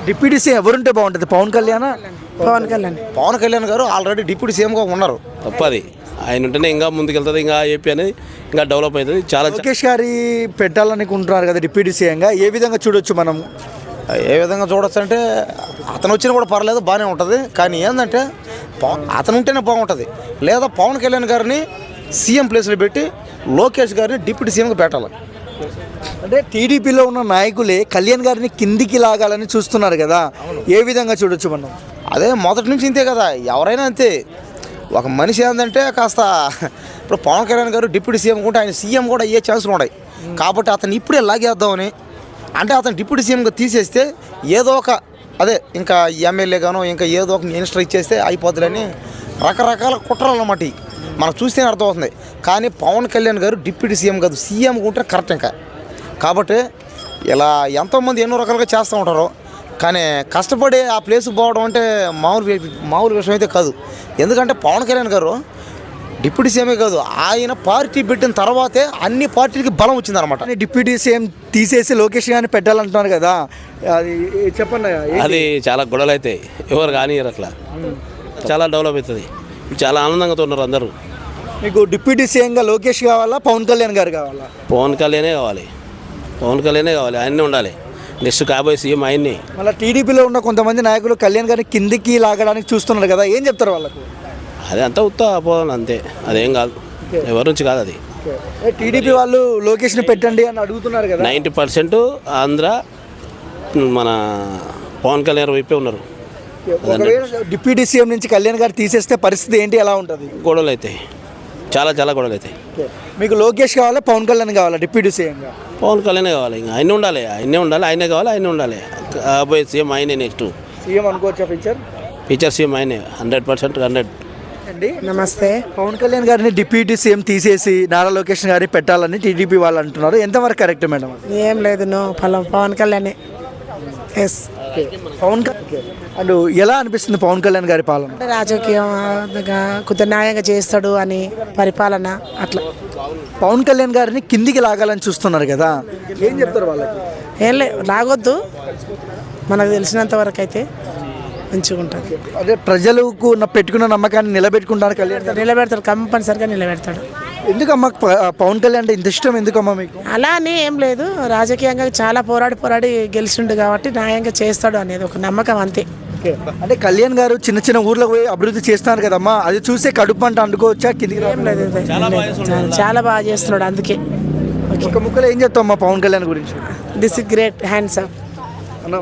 Deputy CM ఎవరుంటే బాగుంటుంది? పవన్ కళ్యాణ్. పవన్ కళ్యాణ్ గారు ఆల్రెడీ డిప్యూటీ సీఎంగా ఉన్నారు. తప్పది, ఆయన ఉంటేనే ఇంకా ముందుకెళ్తుంది, ఇంకా ఏపీ అనేది ఇంకా డెవలప్ అవుతుంది. చాలా లోకేష్ గారి పెట్టాలనుకుంటున్నారు కదా డిప్యూటీ సీఎంగా, ఏ విధంగా చూడొచ్చు మనం? ఏ విధంగా చూడొచ్చు అంటే అతను వచ్చినా కూడా పర్లేదు, బాగానే ఉంటుంది. కానీ ఏంటంటే అతను ఉంటేనే బాగుంటుంది. లేదా పవన్ కళ్యాణ్ గారిని సీఎం ప్లేస్లో పెట్టి లోకేష్ గారిని డిప్యూటీ సీఎంగా పెట్టాలి. అంటే టీడీపీలో ఉన్న నాయకులే కళ్యాణ్ గారిని కిందికి లాగాలని చూస్తున్నారు కదా, ఏ విధంగా చూడొచ్చు మనం? అదే మొదటి నుంచి ఇంతే కదా, ఎవరైనా అంతే. ఒక మనిషి ఏంటంటే కాస్త ఇప్పుడు పవన్ కళ్యాణ్ గారు డిప్యూటీ సీఎం ఉంటే ఆయన సీఎం కూడా అయ్యే ఛాన్సులు ఉన్నాయి. కాబట్టి అతను ఇప్పుడే లాగేద్దామని, అంటే అతను డిప్యూటీ సీఎంగా తీసేస్తే ఏదో ఒక అదే ఇంకా ఎమ్మెల్యేగానో ఇంకా ఏదో ఒక మినిస్టర్ ఇచ్చేస్తే అయిపోతుందని రకరకాల కుట్రలు అన్నమాట. మనకు చూస్తే అర్థమవుతుంది. కానీ పవన్ కళ్యాణ్ గారు డిప్యూటీ సీఎం కాదు, సీఎం ఉంటే కరెక్ట్ ఇంకా. కాబట్టి ఇలా ఎంతోమంది ఎన్నో రకాలుగా చేస్తూ ఉంటారు. కానీ కష్టపడి ఆ ప్లేస్కి పోవడం అంటే మామూలు విషయం అయితే కాదు. ఎందుకంటే పవన్ కళ్యాణ్ గారు డిప్యూటీ సీఎమే కాదు, ఆయన పార్టీ పెట్టిన తర్వాతే అన్ని పార్టీలకి బలం వచ్చిందనమాట. డిప్యూటీ సీఎం తీసేసి లోకేష్ గారిని పెట్టాలంటున్నారు కదా, అది చెప్పండి. అది చాలా గొడవలు అవుతాయి, ఎవరు కానీ అట్లా చాలా డెవలప్ అవుతుంది. చాలా ఆనందంగా ఉన్నారు అందరూ. మీకు డిప్యూటీ సీఎంగా లోకేష్ కావాలా, పవన్ కళ్యాణ్ గారు కావాలా? పవన్ కళ్యాణే కావాలి, పవన్ కళ్యాణే కావాలి, ఆయన్నే ఉండాలి. నెక్స్ట్ కాబోయే సీఎం ఆయన్ని. మళ్ళీ టీడీపీలో ఉన్న కొంతమంది నాయకులు కళ్యాణ్ గారిని కిందికి లాగడానికి చూస్తున్నారు కదా, ఏం చెప్తారు వాళ్ళకు? అదే అంతా ఉత్తా పోవాలి అంతే, అదేం కాదు, ఎవరి నుంచి కాదు అది. టీడీపీ వాళ్ళు లోకేష్ని పెట్టండి అని అడుగుతున్నారు కదా. 90% ఆంధ్ర మన పవన్ కళ్యాణ్ వైపే ఉన్నారు. ఒకవేళ డిప్యూటీ సీఎం నుంచి కళ్యాణ్ గారు తీసేస్తే పరిస్థితి ఏంటి, ఎలా ఉంటుంది? గొడవలు అవుతాయి, చాలా చాలా గొడవలు అవుతాయి. మీకు లోకేష్ కావాలా, పవన్ కళ్యాణ్ కావాలా డిప్యూటీ సీఎంగా? పవన్ కళ్యాణే కావాలి, ఇంకా ఆయనే ఉండాలి, ఆయనే ఉండాలి, ఆయనే కావాలి, ఆయనే ఉండాలి. కాబోయే సీఎం ఆయనే నెక్స్ట్ సీఎం అనుకోవచ్చా? ఫీచర్ సీఎం ఆయనే 100% 100. అండి నమస్తే. పవన్ కళ్యాణ్ గారిని డిప్యూటీ సీఎం తీసేసి నారా లోకేష్ గారిని పెట్టాలని టీడీపీ వాళ్ళు అంటున్నారు, ఎంతవరకు కరెక్ట్ మేడం? ఏం లేదు, పవన్ కళ్యాణ్. ఎస్, పవన్ అండ్ ఎలా అనిపిస్తుంది పవన్ కళ్యాణ్ గారి పాలన? అంటే రాజకీయం కొద్ది న్యాయంగా చేస్తాడు అని పరిపాలన అట్లా. పవన్ కళ్యాణ్ గారిని కిందికి లాగాలని చూస్తున్నారు కదా, ఏం చెప్తారు వాళ్ళకి? ఏం లాగొద్దు, మనకు తెలిసినంత వరకు అయితే మంచిగా ఉంటుంది. అదే ప్రజలకు పెట్టుకున్న నమ్మకాన్ని నిలబెట్టుకుంటారు కళ్యాణ్ గారు. నిలబెడతాడు, కంపల్సరిగా నిలబెడతాడు. ఎందుకమ్మా పవన్ కళ్యాణ్ అంటే ఇంత ఇష్టం, ఎందుకమ్మా మీకు? అలా అని ఏం లేదు, రాజకీయంగా చాలా పోరాడి గెలిచిండు కాబట్టి న్యాయంగా చేస్తాడు అనేది ఒక నమ్మకం అంతే. అంటే కళ్యాణ్ గారు చిన్న చిన్న ఊర్లకు పోయి అభివృద్ధి చేస్తున్నారు కదమ్మా, అది చూసే కడుపు అంటే అనుకోవచ్చా కిందికి? ఏం లేదు, చాలా బాగా చేస్తున్నాడు అందుకే. ఒక ముక్కలో ఏం చెప్తామమ్మా పవన్ కళ్యాణ్ గురించి? This is great, hands up.